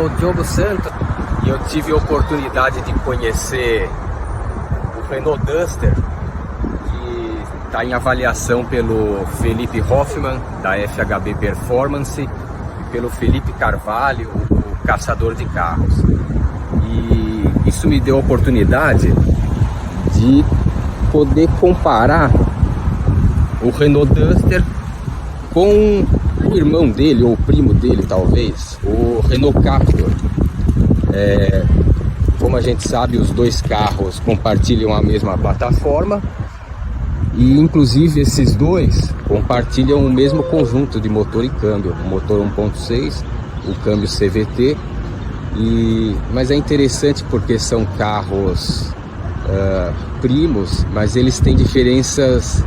sou o Diogo Santos e eu tive a oportunidade de conhecer o Renault Duster, que está em avaliação pelo Felipe Hoffmann, da FHB Performance, e pelo Felipe Carvalho, o caçador de carros. E isso me deu a oportunidade de poder comparar o Renault Duster com o irmão dele, ou o primo dele talvez, o Renault Captur. Como a gente sabe, os dois carros compartilham a mesma plataforma e inclusive esses dois compartilham o mesmo conjunto de motor e câmbio, o motor 1.6, o câmbio CVT. Mas é interessante porque são carros primos, mas eles têm diferenças.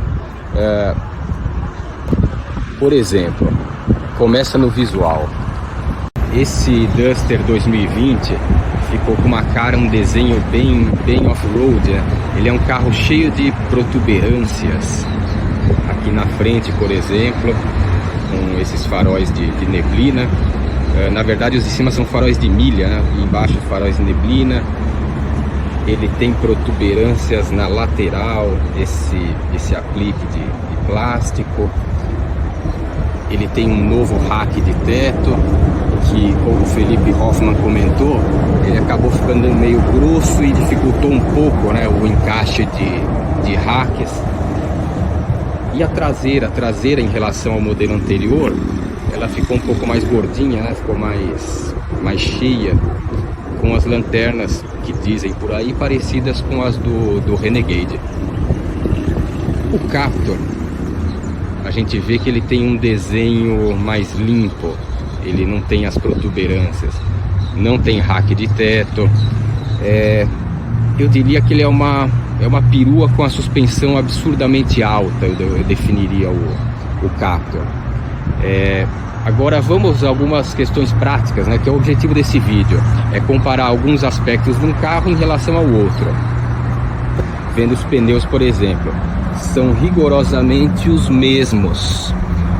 Por exemplo, começa no visual. Esse Duster 2020 ficou com uma cara, um desenho bem off-road, né? Ele é um carro cheio de protuberâncias. Aqui na frente, por exemplo, com esses faróis de neblina. Na verdade, os de cima são faróis de milha, né? E embaixo faróis de neblina. Ele tem protuberâncias na lateral, esse aplique de plástico. Ele tem um novo rack de teto, que, como o Felipe Hoffmann comentou, ele acabou ficando meio grosso e dificultou um pouco, né, o encaixe de racks. E a traseira em relação ao modelo anterior, ela ficou um pouco mais gordinha, né, ficou mais cheia, com as lanternas que dizem por aí parecidas com as do Renegade. O Captur, a gente vê que ele tem um desenho mais limpo, ele não tem as protuberâncias, não tem rack de teto. Eu diria que ele é uma perua com a suspensão absurdamente alta, eu definiria o Captur. Agora vamos a algumas questões práticas, né, que é o objetivo desse vídeo, é comparar alguns aspectos de um carro em relação ao outro. Vendo os pneus, por exemplo, são rigorosamente os mesmos.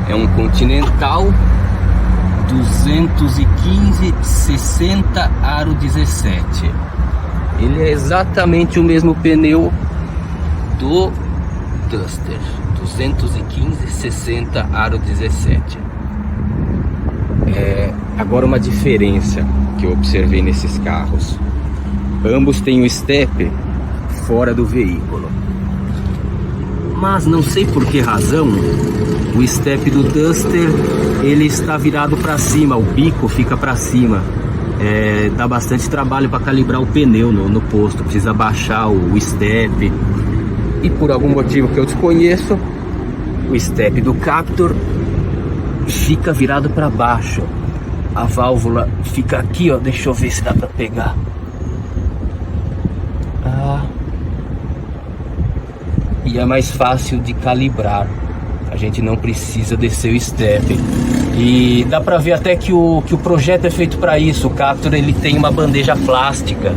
É um Continental 215/60 aro 17. Ele é exatamente o mesmo pneu do Duster 215/60 aro 17. Agora uma diferença que eu observei nesses carros: ambos têm o step fora do veículo, mas não sei por que razão o step do Duster ele está virado para cima, o bico fica para cima. Dá bastante trabalho para calibrar o pneu no posto, precisa baixar o step, e por algum motivo que eu desconheço, o step do Captur fica virado para baixo. A válvula fica aqui, ó, deixa eu ver se dá para pegar. E é mais fácil de calibrar. A gente não precisa descer o step. E dá pra ver até que o projeto é feito para isso. O Captur ele tem uma bandeja plástica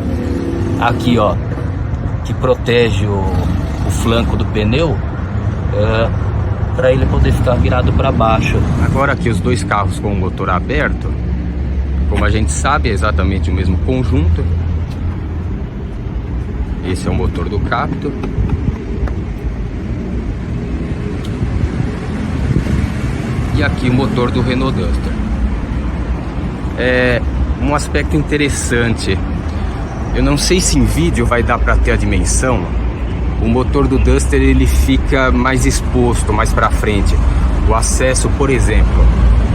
aqui, ó, que protege o flanco do pneu, para ele poder ficar virado para baixo. Agora aqui os dois carros com o motor aberto, como a gente sabe, é exatamente o mesmo conjunto. Esse é o motor do Captur. E aqui o motor do Renault Duster. Um aspecto interessante, eu não sei se em vídeo vai dar para ter a dimensão. O motor do Duster ele fica mais exposto, mais para frente. O acesso, por exemplo,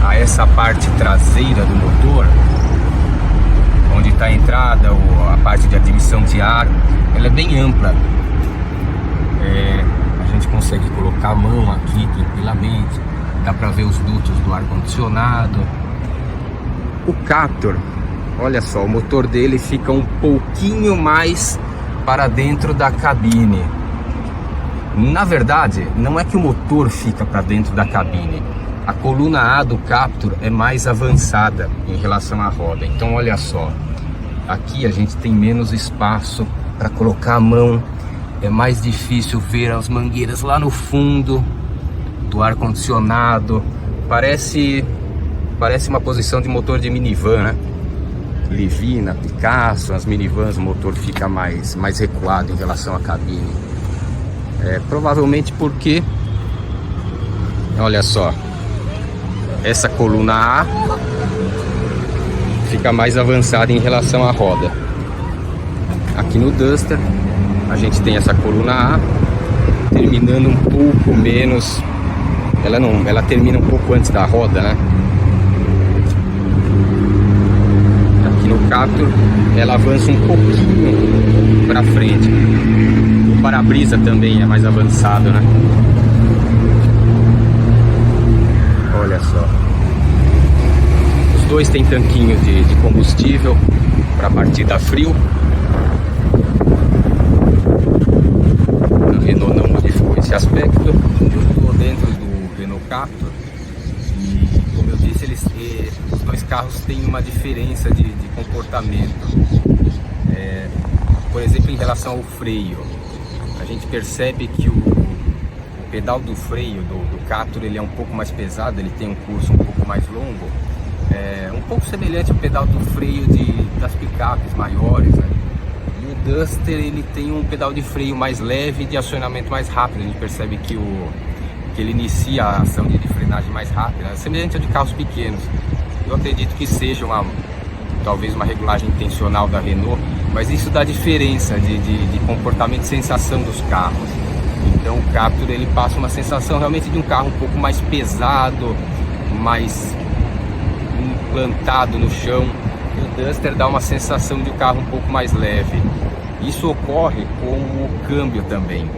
a essa parte traseira do motor, onde está a entrada ou a parte de admissão de ar, ela é bem ampla. A gente consegue colocar a mão aqui tranquilamente. Dá para ver os dutos do ar-condicionado. O Captur, olha só, o motor dele fica um pouquinho mais para dentro da cabine. Na verdade, não é que o motor fica para dentro da cabine. A coluna A do Captur é mais avançada em relação à roda. Então olha só, aqui a gente tem menos espaço para colocar a mão. É mais difícil ver as mangueiras lá no fundo do ar-condicionado. Parece uma posição de motor de minivan, né? Livina, Picasso, as minivans, o motor fica mais recuado em relação à cabine. Provavelmente porque, olha só, essa coluna A fica mais avançada em relação à roda. Aqui no Duster a gente tem essa coluna A terminando um pouco menos, ela termina um pouco antes da roda, né? Aqui no Captur ela avança um pouquinho para frente. O para-brisa também é mais avançado, né? Olha só. Os dois têm tanquinho de combustível para partida frio. A Renault não modificou esse aspecto. Eu estou dentro do Renault Captur e, como eu disse, os dois carros têm uma diferença de comportamento. Por exemplo, em relação ao freio, a gente percebe que o pedal do freio do Captur ele é um pouco mais pesado, ele tem um curso um pouco mais longo, um pouco semelhante ao pedal do freio das picapes maiores, né? E o Duster ele tem um pedal de freio mais leve e de acionamento mais rápido. A gente percebe que ele inicia a ação de frenagem mais rápida, semelhante ao de carros pequenos. Eu acredito que seja talvez uma regulagem intencional da Renault, mas isso dá diferença de comportamento e sensação dos carros. Então o Captur ele passa uma sensação realmente de um carro um pouco mais pesado, mais implantado no chão. E o Duster dá uma sensação de um carro um pouco mais leve. Isso ocorre com o câmbio também.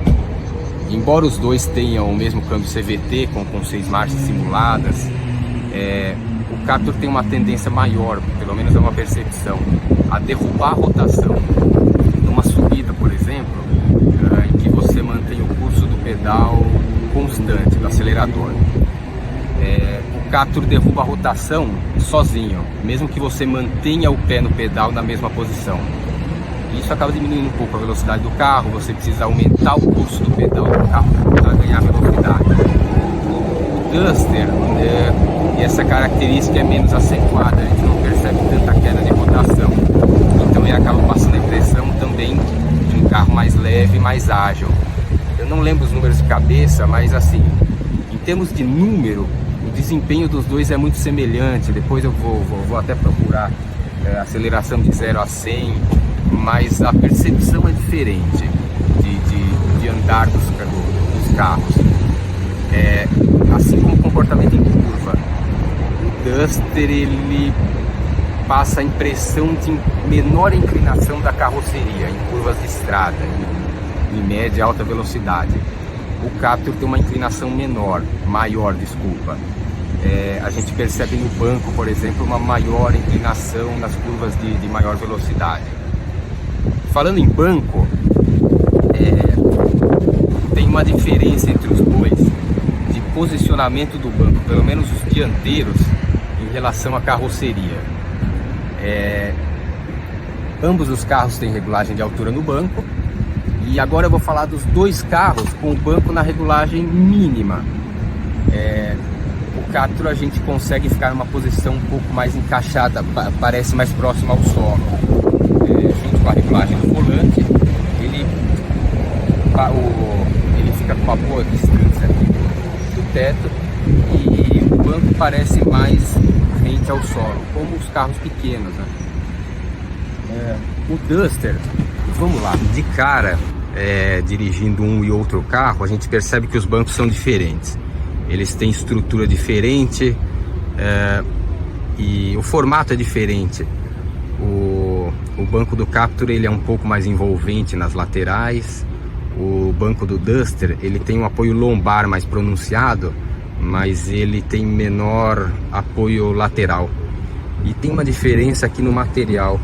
Embora os dois tenham o mesmo câmbio CVT com 6 marchas simuladas, o Captur tem uma tendência maior, pelo menos é uma percepção, a derrubar a rotação. Numa subida, por exemplo, em que você mantém o curso do pedal constante, do acelerador. O Captur derruba a rotação sozinho, mesmo que você mantenha o pé no pedal na mesma posição. Isso acaba diminuindo um pouco a velocidade do carro, você precisa aumentar o curso do pedal do carro para ganhar velocidade. O Duster, essa característica é menos acentuada, a gente não percebe tanta queda de rotação. Então ele acaba passando a impressão também de um carro mais leve, mais ágil. Eu não lembro os números de cabeça, mas assim, em termos de número, o desempenho dos dois é muito semelhante. Depois eu vou até procurar aceleração de 0 a 100, mas a percepção é diferente de andar dos carros. Assim como o comportamento em curva, o Duster ele passa a impressão de menor inclinação da carroceria em curvas de estrada, em média e alta velocidade. O Captur tem uma inclinação maior, desculpa. A gente percebe no banco, por exemplo, uma maior inclinação nas curvas de maior velocidade. Falando em banco, tem uma diferença entre os dois de posicionamento do banco, pelo menos os dianteiros, em relação à carroceria. Ambos os carros têm regulagem de altura no banco, e agora eu vou falar dos dois carros com o banco na regulagem mínima. O Captur a gente consegue ficar numa posição um pouco mais encaixada, parece mais próximo ao solo. Junto com a regulagem do volante, ele fica com uma boa distância do teto e o banco parece mais rente ao solo, como os carros pequenos, né? O Duster, vamos lá, de cara, dirigindo um e outro carro, a gente percebe que os bancos são diferentes. Eles têm estrutura diferente e o formato é diferente. O banco do Captur ele é um pouco mais envolvente nas laterais. O banco do Duster ele tem um apoio lombar mais pronunciado, mas ele tem menor apoio lateral. E tem uma diferença aqui no material.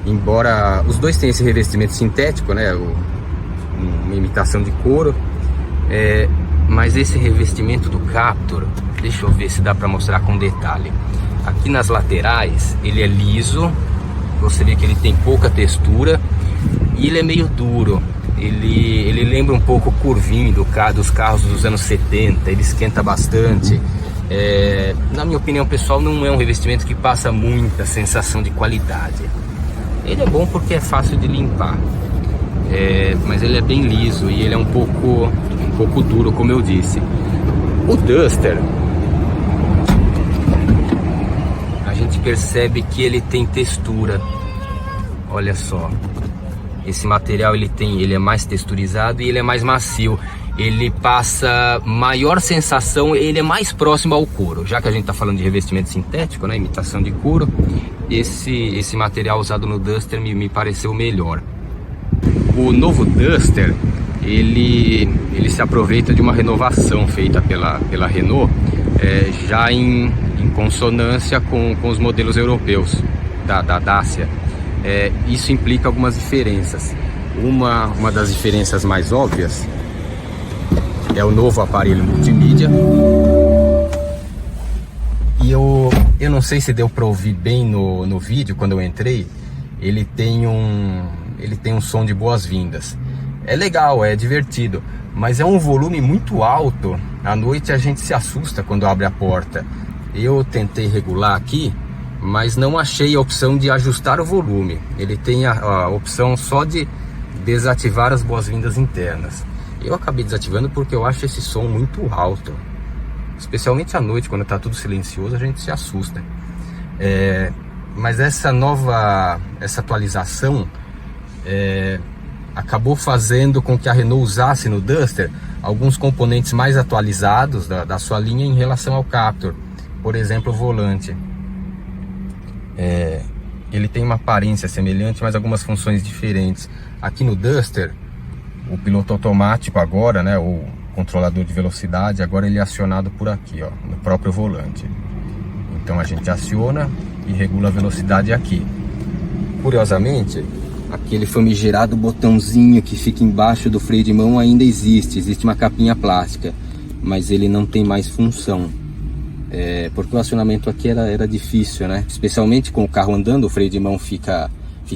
Embora os dois tenham esse revestimento sintético, né, uma imitação de couro, mas esse revestimento do Captur, deixa eu ver se dá para mostrar com detalhe. Aqui nas laterais ele é liso, você vê que ele tem pouca textura e ele é meio duro. Ele lembra um pouco o curvinho dos carros dos anos 70, ele esquenta bastante. Na minha opinião pessoal, não é um revestimento que passa muita sensação de qualidade. Ele é bom porque é fácil de limpar, mas ele é bem liso e ele é um pouco duro, como eu disse. O Duster, a gente percebe que ele tem textura. Olha só, esse material ele é mais texturizado e ele é mais macio. Ele passa maior sensação, ele é mais próximo ao couro. Já que a gente está falando de revestimento sintético, né, imitação de couro, esse material usado no Duster me pareceu melhor. O novo Duster, ele se aproveita de uma renovação feita pela Renault, já em consonância com os modelos europeus da Dacia. Isso implica algumas diferenças. Uma das diferenças mais óbvias é o novo aparelho multimídia. E eu não sei se deu para ouvir bem no vídeo quando eu entrei. Ele tem um som de boas-vindas. É legal, é divertido, mas é um volume muito alto. À noite a gente se assusta quando abre a porta. Eu tentei regular aqui, mas não achei a opção de ajustar o volume. Ele tem a opção só de desativar as boas-vindas internas. Eu acabei desativando porque eu acho esse som muito alto. Especialmente à noite, quando está tudo silencioso, a gente se assusta. Mas essa atualização acabou fazendo com que a Renault usasse no Duster alguns componentes mais atualizados da sua linha em relação ao Captur. Por exemplo, o volante. Ele tem uma aparência semelhante, mas algumas funções diferentes. Aqui no Duster, o piloto automático agora, né, o controlador de velocidade, agora ele é acionado por aqui, ó, no próprio volante. Então a gente aciona e regula a velocidade aqui. Curiosamente, aquele famigerado botãozinho que fica embaixo do freio de mão ainda existe uma capinha plástica, mas ele não tem mais função. Porque o acionamento aqui era difícil, né? Especialmente com o carro andando, o freio de mão fica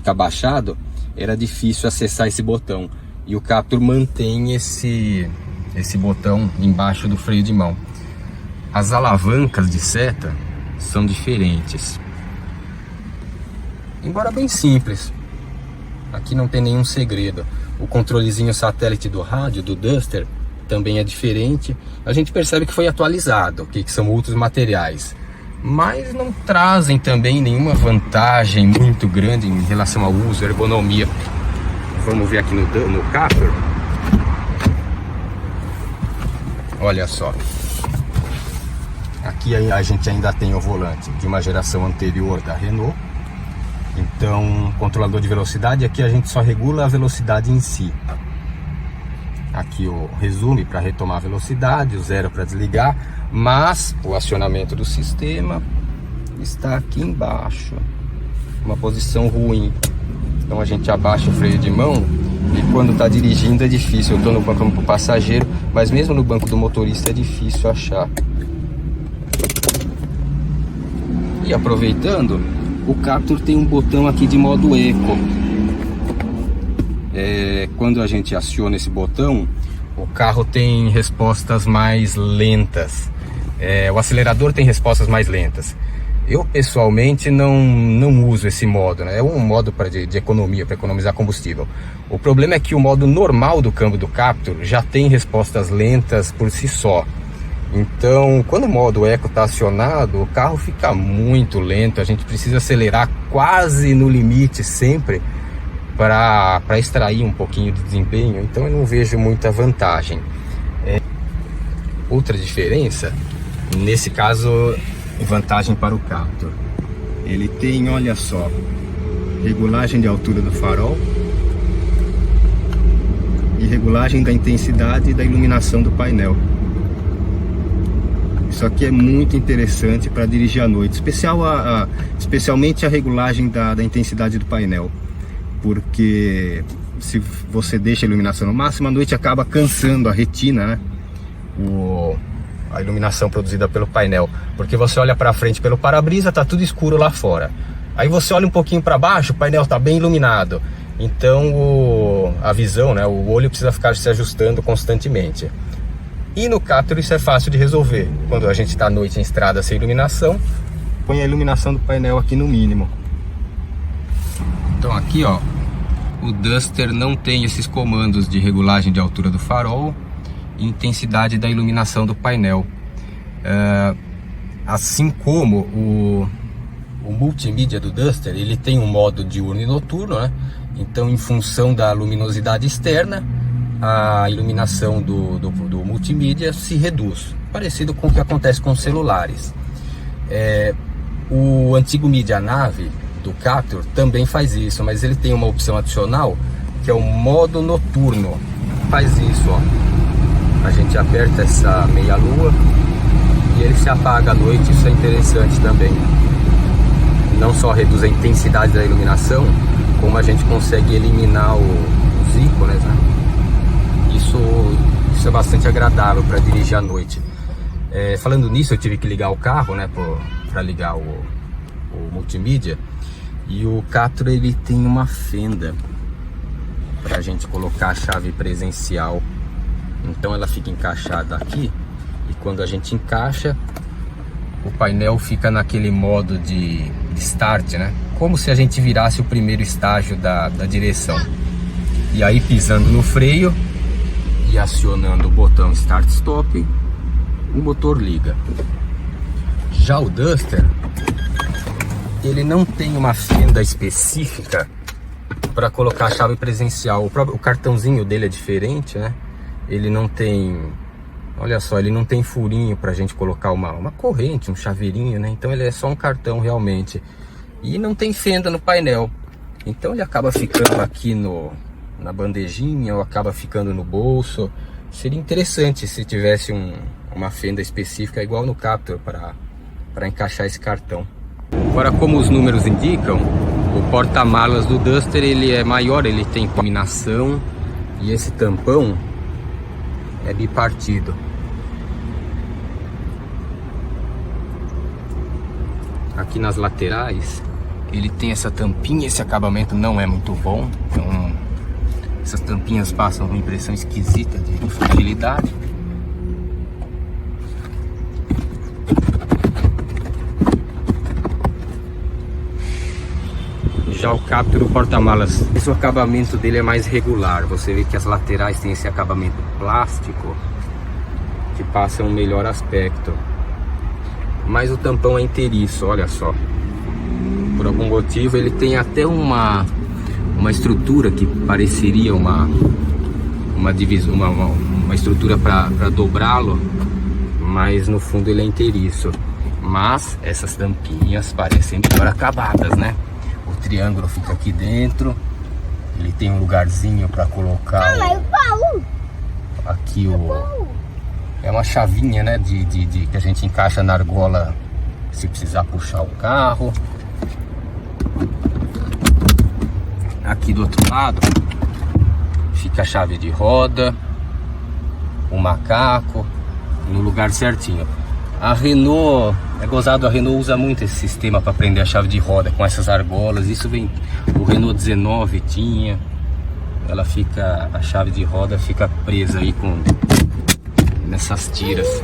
abaixado, era difícil acessar esse botão. E o Captur mantém esse botão embaixo do freio de mão. As alavancas de seta são diferentes, embora bem simples. Aqui não tem nenhum segredo. O controlezinho satélite do rádio do Duster também é diferente. A gente percebe que foi atualizado, que são outros materiais, mas não trazem também nenhuma vantagem muito grande em relação ao uso, ergonomia. Vamos ver aqui no Captur. Olha só, aqui a gente ainda tem o volante de uma geração anterior da Renault. Então, controlador de velocidade, aqui a gente só regula a velocidade em si. Aqui o resume para retomar a velocidade, o 0 para desligar, mas o acionamento do sistema está aqui embaixo, uma posição ruim. Então a gente abaixa o freio de mão e quando está dirigindo é difícil. Eu estou no banco do passageiro, mas mesmo no banco do motorista é difícil achar. E aproveitando, o Captur tem um botão aqui de modo eco. Quando a gente aciona esse botão, o carro tem respostas mais lentas. O acelerador tem respostas mais lentas. Eu pessoalmente não uso esse modo, né? É um modo de economia, para economizar combustível. O problema é que o modo normal do câmbio do Captur já tem respostas lentas por si só. Então, quando o modo eco está acionado, o carro fica muito lento. A gente precisa acelerar quase no limite sempre para extrair um pouquinho de desempenho. Então eu não vejo muita vantagem. Outra diferença, nesse caso, vantagem para o Captur. Ele tem, olha só, regulagem de altura do farol e regulagem da intensidade da iluminação do painel. Isso aqui é muito interessante para dirigir à noite, especialmente a regulagem da intensidade do painel, porque se você deixa a iluminação no máximo, à noite acaba cansando a retina, né? A iluminação produzida pelo painel, porque você olha para frente pelo para-brisa, tá tudo escuro lá fora. Aí você olha um pouquinho para baixo, o painel tá bem iluminado. Então a visão, né, o olho precisa ficar se ajustando constantemente. E no Captur isso é fácil de resolver. Quando a gente está à noite em estrada sem iluminação, põe a iluminação do painel aqui no mínimo. Então aqui, ó, o Duster não tem esses comandos de regulagem de altura do farol e intensidade da iluminação do painel. Assim como o multimídia do Duster, ele tem um modo diurno e noturno, né? Então, em função da luminosidade externa, a iluminação do multimídia se reduz, parecido com o que acontece com os celulares. O antigo Media Nav do Captur também faz isso, mas ele tem uma opção adicional que é o modo noturno. Faz isso, ó. A gente aperta essa meia lua e ele se apaga à noite. Isso é interessante também. Não só reduz a intensidade da iluminação, como a gente consegue eliminar os ícones, né? Isso é bastante agradável para dirigir à noite. Falando nisso, eu tive que ligar o carro, né, para ligar o multimídia. E o Captur, ele tem uma fenda para a gente colocar a chave presencial. Então ela fica encaixada aqui, e quando a gente encaixa, o painel fica naquele modo de start, né? Como se a gente virasse o primeiro estágio da direção. E aí, pisando no freio e acionando o botão Start Stop, o motor liga. Já o Duster, ele não tem uma fenda específica para colocar a chave presencial. O cartãozinho dele é diferente, né? Ele não tem, olha só, ele não tem furinho para a gente colocar uma corrente, um chaveirinho, né? Então ele é só um cartão realmente. E não tem fenda no painel. Então ele acaba ficando aqui na bandejinha, ou acaba ficando no bolso. Seria interessante se tivesse uma fenda específica igual no Captur para encaixar esse cartão. Agora, como os números indicam, o porta-malas do Duster ele é maior, ele tem combinação, e esse tampão é bipartido. Aqui nas laterais ele tem essa tampinha, esse acabamento não é muito bom, então essas tampinhas passam uma impressão esquisita de fragilidade. Já o Captur, o porta-malas, o acabamento dele é mais regular. Você vê que as laterais têm esse acabamento plástico que passa um melhor aspecto. Mas o tampão é inteiriço, olha só. Por algum motivo ele tem até uma estrutura que pareceria uma estrutura para dobrá-lo, mas no fundo ele é inteiriço. Mas essas tampinhas parecem melhor acabadas, né? O triângulo fica aqui dentro. Ele tem um lugarzinho para colocar aqui é uma chavinha, né, que a gente encaixa na argola se precisar puxar o carro. Aqui do outro lado fica a chave de roda, o macaco no lugar certinho. A Renault, é gozado, a Renault usa muito esse sistema para prender a chave de roda com essas argolas. Isso vem, o Renault 19 tinha, ela fica, a chave de roda fica presa aí nessas tiras.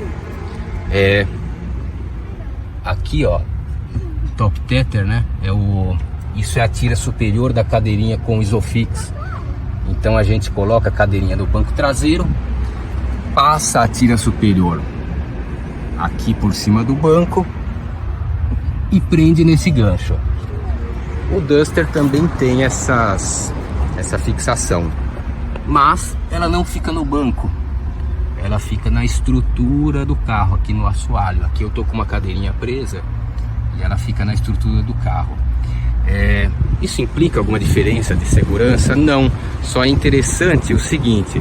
Aqui, ó, top tether, né? Isso é a tira superior da cadeirinha com Isofix. Então a gente coloca a cadeirinha no banco traseiro, passa a tira superior aqui por cima do banco e prende nesse gancho. O Duster também tem essa fixação, mas ela não fica no banco, ela fica na estrutura do carro, aqui no assoalho. Aqui eu tô com uma cadeirinha presa e ela fica na estrutura do carro. Isso implica alguma diferença de segurança? Não, só é interessante o seguinte: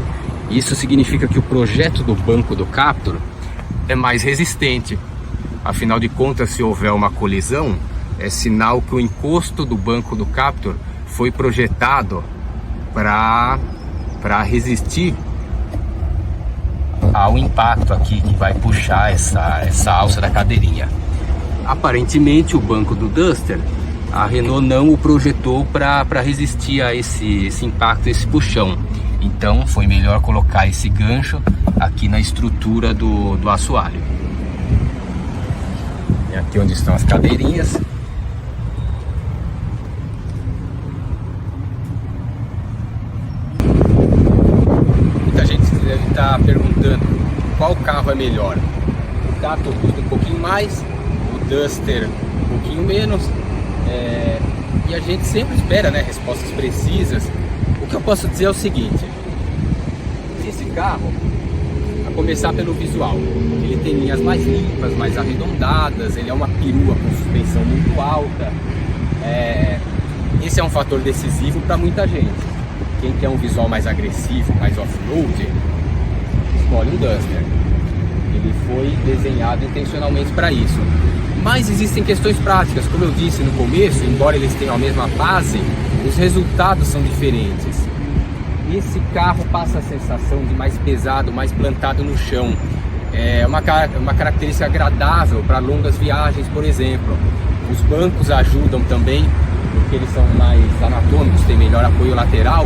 isso significa que o projeto do banco do Captur é mais resistente. Afinal de contas, se houver uma colisão, é sinal que o encosto do banco do Captur foi projetado para resistir ao impacto aqui que vai puxar essa alça da cadeirinha. Aparentemente o banco do Duster, a Renault não o projetou para resistir a esse impacto, esse puxão. Então foi melhor colocar esse gancho aqui na estrutura do assoalho. E aqui onde estão as cadeirinhas. Muita gente deve estar perguntando qual carro é melhor. O Cato custa um pouquinho mais, o Duster um pouquinho menos. E a gente sempre espera, né, respostas precisas. O que eu posso dizer é o seguinte: esse carro, a começar pelo visual, ele tem linhas mais limpas, mais arredondadas, ele é uma perua com suspensão muito alta. Esse é um fator decisivo para muita gente. Quem quer um visual mais agressivo, mais off-road, escolhe um Duster. Ele foi desenhado intencionalmente para isso. Mas existem questões práticas, como eu disse no começo, embora eles tenham a mesma base, os resultados são diferentes. Esse carro passa a sensação de mais pesado, mais plantado no chão. É uma característica agradável para longas viagens, por exemplo. Os bancos ajudam também, porque eles são mais anatômicos, têm melhor apoio lateral,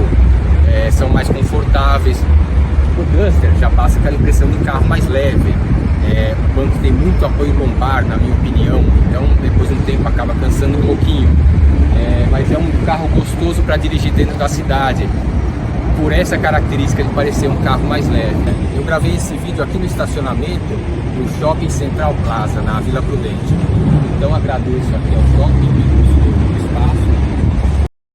são mais confortáveis. O Duster já passa aquela impressão de um carro mais leve. O banco tem muito apoio lombar, na minha opinião, então depois de um tempo acaba cansando um pouquinho. Mas é um carro gostoso para dirigir dentro da cidade, por essa característica de parecer um carro mais leve. Eu gravei esse vídeo aqui no estacionamento do Shopping Central Plaza, na Vila Prudente. Então agradeço aqui ao shopping pelo espaço.